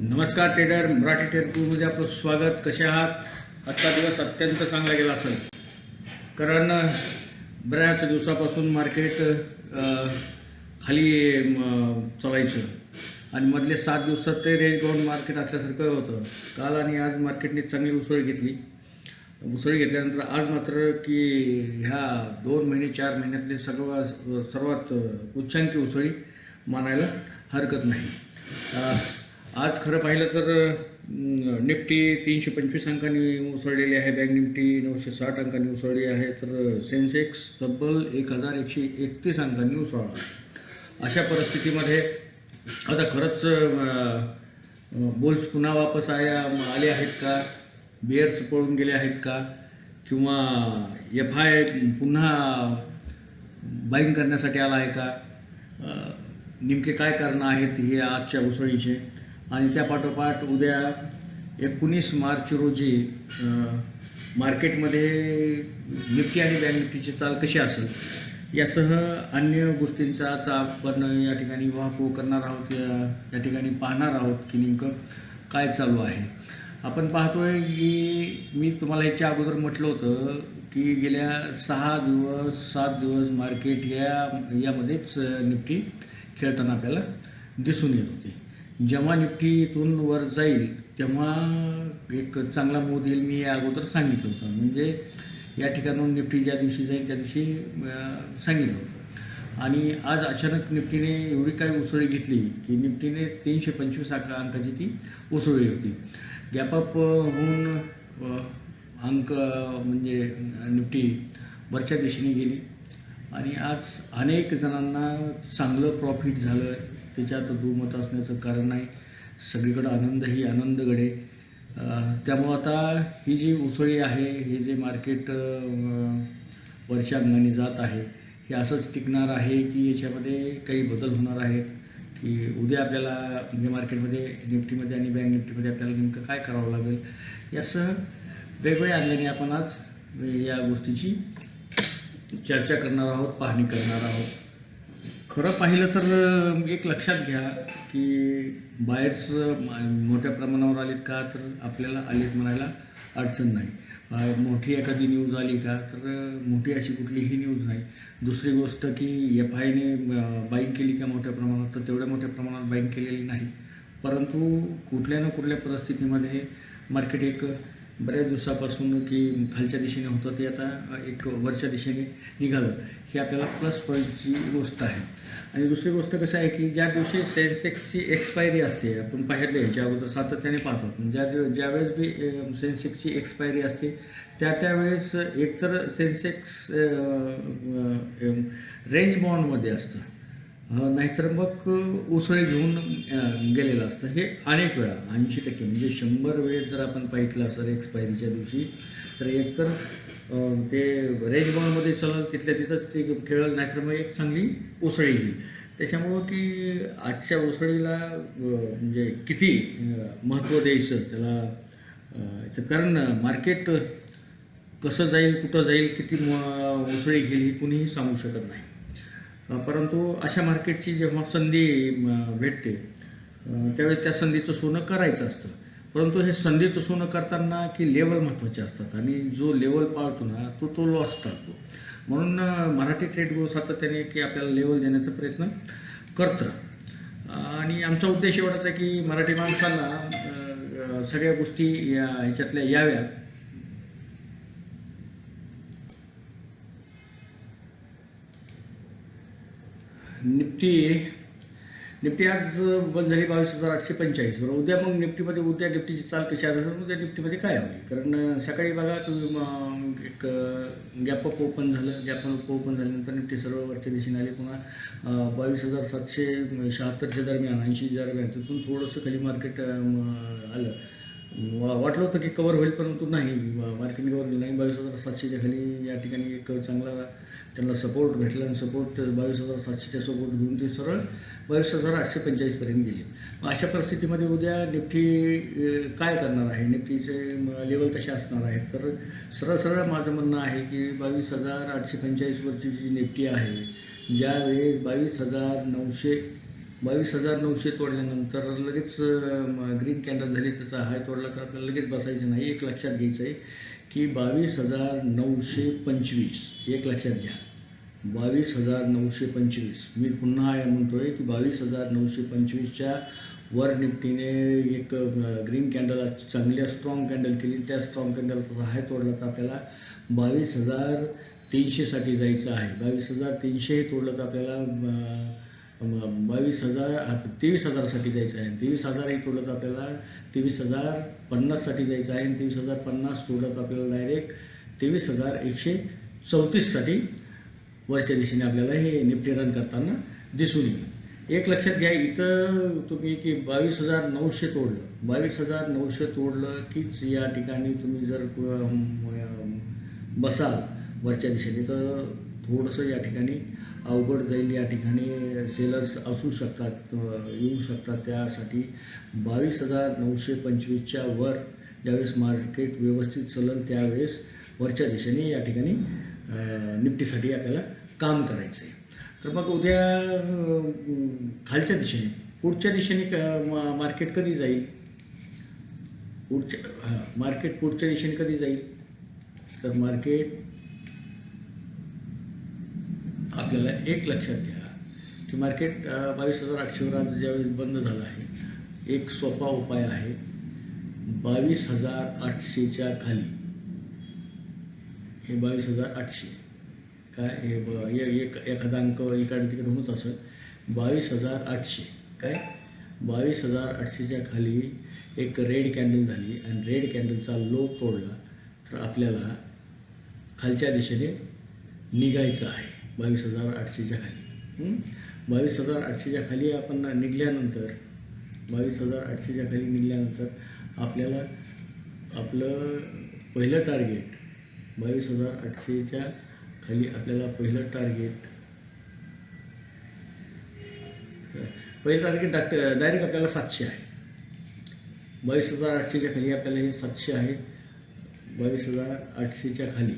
नमस्कार ट्रेडर, मराठी ट्रेडमध्ये आपलं स्वागत. कसे आहात? आजचा दिवस अत्यंत चांगला गेला असेल, कारण बऱ्याच दिवसापासून मार्केट खाली चालायचं आणि मधले 7 दिवसात ते रेंज बाउंड मार्केट असल्यासारखं होतं. काल आणि आज मार्केटने चांगली उसळी घेतली. उसळी घेतल्यानंतर आज मात्र की ह्या 2 महिने 4 महिन्यातले सर्वात उच्चांकी उसळी मानायला हरकत नाही. आज खरं पाहिलं तर निफ्टी 325 अंकांनी उसळलेली आहे, बँक निफ्टी 960 अंकांनी उसळली आहे, तर सेन्सेक्स तब्बल 1131 अंकांनी उसळला. अशा परिस्थितीमध्ये आता खरंच बुल्स पुन्हा वापस आले आहेत का, बिअर्स पळून गेले आहेत का, किंवा FI पुन्हा बाईंग करण्यासाठी आला आहे का, नेमके काय कारणं आहेत हे आजच्या उसळीचे. आणि त्या पाठोपाठ उद्या 19 मार्च रोजी मार्केटमध्ये निफ्टी आणि बँक निफ्टीची चाल कशी असेल यासह अन्य गोष्टींचा आपण या ठिकाणी वाहपूळ करणार आहोत. या ठिकाणी पाहणार आहोत की नेमकं काय चालू आहे. आपण पाहतोय की मी तुम्हाला याच्या अगोदर म्हटलं होतं की गेल्या 6 दिवस 7 दिवस मार्केट यामध्येच निफ्टी खेळताना आपल्याला दिसून येत होती. जेव्हा निफ्टी इथून वर जाईल तेव्हा एक चांगला मूव येईल, मी या अगोदर सांगितलं होतं. म्हणजे या ठिकाणून निफ्टी ज्या दिवशी जाईल त्या दिवशी सांगितलं होतं. आणि आज अचानक निफ्टीने एवढी काय उसळी घेतली की निफ्टीने 325 अंकाची ती उसळी होती. गॅपअप होऊन अंक म्हणजे निफ्टी वरच्या दिशेने गेली आणि आज अनेक जणांना चांगलं प्रॉफिट झालं. त्याच्यात दुमत असण्याचं कारण नाही, सगळीकडं आनंदही आनंदगडे. त्यामुळं आता ही जी उसळी आहे, हे जे मार्केट वरच्या अंगाने जात आहे, हे असंच टिकणार आहे की याच्यामध्ये काही बदल होणार आहेत, की उद्या आपल्याला म्हणजे मार्केटमध्ये निफ्टीमध्ये आणि बँक निफ्टीमध्ये आपल्याला नेमकं काय करावं लागेल, यासह वेगवेगळ्या अंगाने आपण आज या गोष्टीची चर्चा करणार आहोत, पाहणी करणार आहोत. खरं पाहिलं तर एक लक्षात घ्या की बायर्स मोठ्या प्रमाणावर आलीत का, तर आपल्याला आलीत म्हणायला अडचण नाही. मोठी एखादी न्यूज आली का, तर मोठी अशी कुठलीही न्यूज नाही. दुसरी गोष्ट की FIने बाईंग केली का मोठ्या प्रमाणात, तर तेवढ्या मोठ्या प्रमाणात बाईंग केलेली नाही. परंतु कुठल्या ना कुठल्या परिस्थितीमध्ये मार्केट एक बऱ्याच दिवसापासून की खालच्या दिशेने होतं ते आता एक वरच्या दिशेने निघालं, ही आपल्याला प्लस पॉईंटची गोष्ट आहे. आणि दुसरी गोष्ट कसं आहे की ज्या दिवशी सेन्सेक्सची एक्सपायरी असते, आपण पाहिलं याच्या अगोदर सातत्याने पाहतो, पण ज्यावेळेस बी सेन्सेक्सची एक्सपायरी असते त्यावेळेस एकतर सेन्सेक्स रेंज बाउंडमध्ये असतं, नाहीतर मग उसळी घेऊन गेलेलं असतं. हे अनेक वेळा 80% म्हणजे 100 वेळेस जर आपण पाहिलं असं एक्सपायरीच्या दिवशी, तर एकतर ते रेंज बाउंडमध्ये चलल, तिथल्या तिथंच ते खेळलं, नाहीतर मग एक चांगली उसळी येईल. त्याच्यामुळं की आजच्या उसळीला म्हणजे किती महत्त्व द्यायचं त्याला, कारण मार्केट कसं जाईल, कुठं जाईल, किती उसळी घेईल हे कुणीही सांगू शकत नाही. परंतु अशा मार्केटची जेव्हा संधी भेटते त्यावेळेस त्या संधीचं सोनं करायचं असतं. परंतु हे संधीचं सोनं करताना की लेवल महत्त्वाचे असतात आणि जो लेवल पाळतो ना तो लॉस टाळतो. म्हणून मराठी ट्रेड गो सातत्याने की आपल्याला लेवल देण्याचा प्रयत्न करतं. आणि आमचा उद्देश एवढाच आहे की मराठी माणसांना सगळ्या गोष्टी ह्याच्यातल्या याव्यात. निफ्टी आज बंद झाली 22,845 वर. उद्या मग उद्या निफ्टीची चाल कशी आहे, उद्या निफ्टीमध्ये काय होईल. कारण सकाळी बघा तुम्ही एक गॅपअप ओपन झाल्यानंतर निफ्टी सर्व वरच्या दिशेने आली. पुन्हा 22,776च्या दरम्यान 80च्या दरम्यान तिथून थोडंसं खाली मार्केट आलं. वाटलं होतं की कवर होईल, परंतु नाही, मार्केटने कवर केलं नाही. 22,700च्या खाली या ठिकाणी एक चांगला त्यांना सपोर्ट भेटला आणि सपोर्ट 22,700च्या सपोर्ट घेऊन ते सरळ 22,845पर्यंत गेले. अशा परिस्थितीमध्ये उद्या निफ्टी काय करणार आहे, निफ्टीचे लेवल कसे असणार आहेत, तर सरळ माझं म्हणणं आहे की 22,845वरची जी निफ्टी आहे, ज्यावेळेस 22,900 22,900 तोडल्यानंतर लगेच ग्रीन कॅन्डल झाली, त्याचा हाय तोडला तर आपल्याला लगेच बसायचं नाही. एक लक्षात घ्यायचं आहे की 22,925 एक लक्षात घ्या. 22,925 मी पुन्हा म्हणतो आहे की 22,925च्या वर निफ्टीने एक ग्रीन कॅन्डल चांगल्या स्ट्रॉंग कॅन्डल केली. त्या स्ट्रॉंग कॅन्डलचा हाय तोडला तर आपल्याला 22,300साठी जायचं आहे. 22,300 हे तोडलं तर आपल्याला 23,000साठी जायचं आहे. 23,000 हे तोडलं तर आपल्याला 23,050साठी जायचं आहे. आणि 23,050 तोडलं तर आपल्याला डायरेक्ट 23,134साठी वरच्या दिशेने आपल्याला हे निफ्टी रन करताना दिसून येईल. एक लक्षात घ्या, इथं तुम्ही की 22,900 तोडलं, 22,900 तोडलं कीच या ठिकाणी तुम्ही जर बसाल वरच्या दिशेने तर थोडंसं या ठिकाणी अवघड जाईल. या ठिकाणी सेलर्स असू शकतात, येऊ शकतात. त्यासाठी 22,925च्या वर ज्यावेळेस मार्केट व्यवस्थित चलन त्यावेळेस वरच्या दिशेने या ठिकाणी निफ्टीसाठी आपल्याला काम करायचं आहे. तर मग उद्या खालच्या दिशेने पुढच्या दिशेने मार्केट कधी जाईल, मार्केट पुढच्या दिशेने कधी जाईल तर मार्केट आपल्याला एक लक्षात घ्या की मार्केट 22,800 आज ज्यावेळेस बंद झालं आहे, एक सोपा उपाय आहे. 22,800च्या खाली हे 22,800 काय हे एखादा अंक इकडे तिकडे होत असेल. 22,800 काय 22,800च्या खाली एक रेड कॅन्डल झाली आणि रेड कॅन्डलचा लो तोडला तर आपल्याला खालच्या दिशेने निघायचं आहे. 22,800च्या खाली 22,800च्या खाली आपण निघल्यानंतर 22,800च्या खाली निघाल्यानंतर आपल्याला आपलं पहिलं टार्गेट 22,800च्या खाली आपल्याला पहिलं टार्गेट डायरेक्ट आपल्याला 700 आहे. 22,800च्या खाली आपल्याला हे 700 आहे. 22,800च्या खाली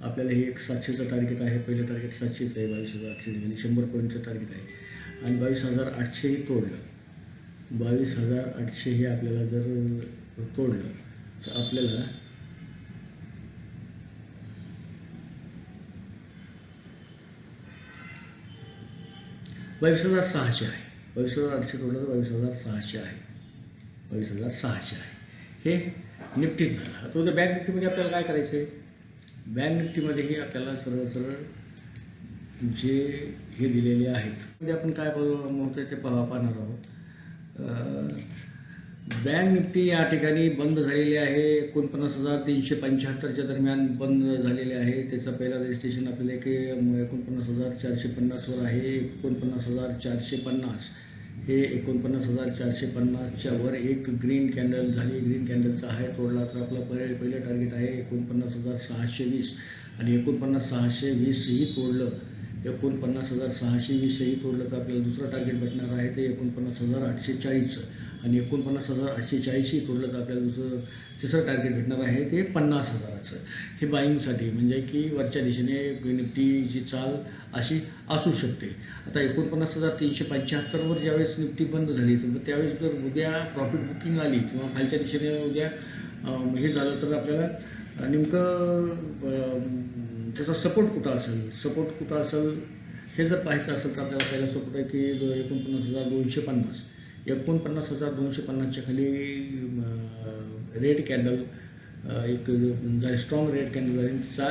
आपल्याला हे एक 700चं टार्गेट आहे. पहिलं टार्गेट 700चं आहे. 22,800च्या खाली 100 पॉईंटचं टार्गेट आहे. आणि 22,800 हे तोडलं, 22,800 हे आपल्याला जर तोडलं तर आपल्याला 22,600 आहे. 22,800 तोडलं तर 22,600 आहे. 22,600 आहे. हे निफ्टी झालं. आता उद्या बँक निफ्टीमध्ये आपल्याला काय करायचं आहे, बँक निफ्टीमध्येही आपल्याला सरळ जे हे दिलेले आहेत म्हणजे आपण काय म्हणतो ते पाहणार आहोत. बँक निफ्टी या ठिकाणी बंद झालेली आहे. 49,375च्या दरम्यान बंद झालेले आहे. त्याचं पहिलं रजिस्ट्रेशन आपल्याला 49,450वर आहे. 49,450 हे 49,450च्या वर एक ग्रीन कॅन्डल झाली. ग्रीन कॅन्डलचा हाय तोडला तर आपला पहिलं टार्गेट आहे 49,620 आणि 49,620 ही तोडलं, 49,620 ही तोडलं तर आपल्याला दुसरं टार्गेट भेटणार आहे ते 49,840 आणि 49,840 ही तोडलं तर आपल्याला तिसरं टार्गेट भेटणार आहे ते 50,000चं. हे बाईंगसाठी म्हणजे की वरच्या दिशेने निफ्टीची चाल अशी असू शकते. आता 49,375वर ज्यावेळेस निफ्टी बंद झाली तर त्यावेळेस जर उद्या प्रॉफिट बुकिंग आली किंवा खालच्या दिशेने उद्या हे झालं तर आपल्याला नेमकं त्याचा सपोर्ट कुठं असेल हे जर पाहायचं असेल तर आपल्याला पहिला सपोर्ट आहे की 49,250. 49,250च्या खाली रेड कॅन्डल एक स्ट्रॉंग रेड कॅन्डल आहे. तिचा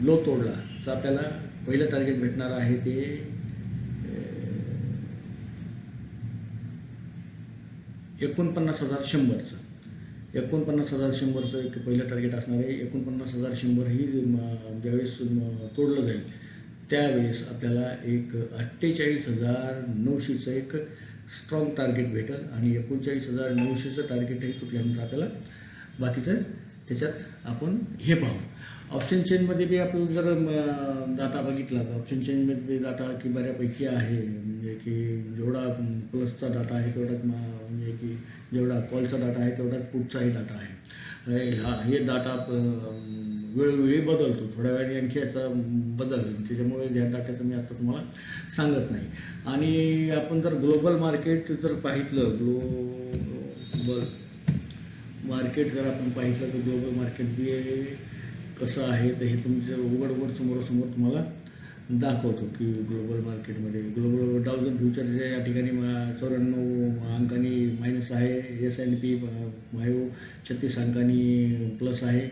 लो तोडला तर आपल्याला पहिलं टार्गेट भेटणार आहे ते 49,100चं. 49,100चं एक पहिलं टार्गेट असणार आहे. 49,100 ही ज्यावेळेस तोडलं जाईल त्यावेळेस आपल्याला एक 48,900चं एक स्ट्रॉंग टार्गेट भेटेल आणि 39,900चं टार्गेट हे तुटल्यानंतर आपल्याला बाकीचं त्याच्यात आपण हे पाहू. ऑप्शन चेनमध्ये बी आपण जर डाटा बघितला तर ऑप्शन चेनमध्ये डाटा की बऱ्यापैकी आहे, म्हणजे की जेवढा प्लसचा डाटा आहे तेवढाच म्हणजे की जेवढा कॉलचा डाटा आहे तेवढाच पुढचाही डाटा आहे. हे डाटा वेळोवेळी बदलतो, थोड्या वेळाने आणखी याचा बदल होईल, त्याच्यामुळे ह्या डाट्याचं मी आता तुम्हाला सांगत नाही. आणि आपण जर ग्लोबल मार्केट जर पाहितलं, ग्लोबल मार्केट जर आपण पाहितलं तर ग्लोबल मार्केट बी कसं आहे तर हे तुमचं उघड समोरासमोर तुम्हाला दाखवतो की ग्लोबल मार्केटमध्ये ग्लोबल डाउ जोन्स फ्युचर जे या ठिकाणी 94 अंकांनी मायनस आहे, S&P 36 अंकांनी प्लस आहे.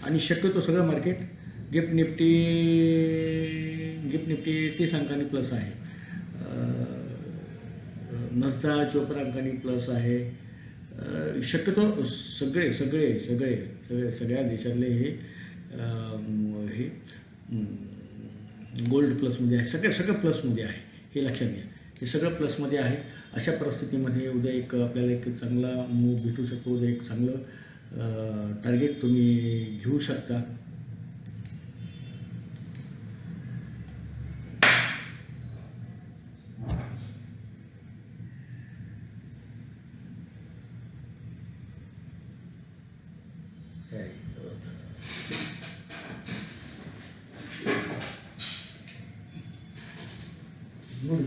आणि शक्यतो सगळं मार्केट गिफ्ट निफ्टी 30 अंकांनी प्लस आहे, नसदा 54 अंकांनी प्लस आहे. शक्यतो सगळ्या देशातले हे गोल्ड प्लसमध्ये आहे, सगळं प्लसमध्ये आहे, हे लक्षात घ्या. हे सगळं प्लसमध्ये आहे. अशा परिस्थितीमध्ये उद्या आपल्याला एक चांगला मूव भेटू शकतो, उद्या एक चांगलं टार्गेट तुम्ही घेऊ शकता. गुड.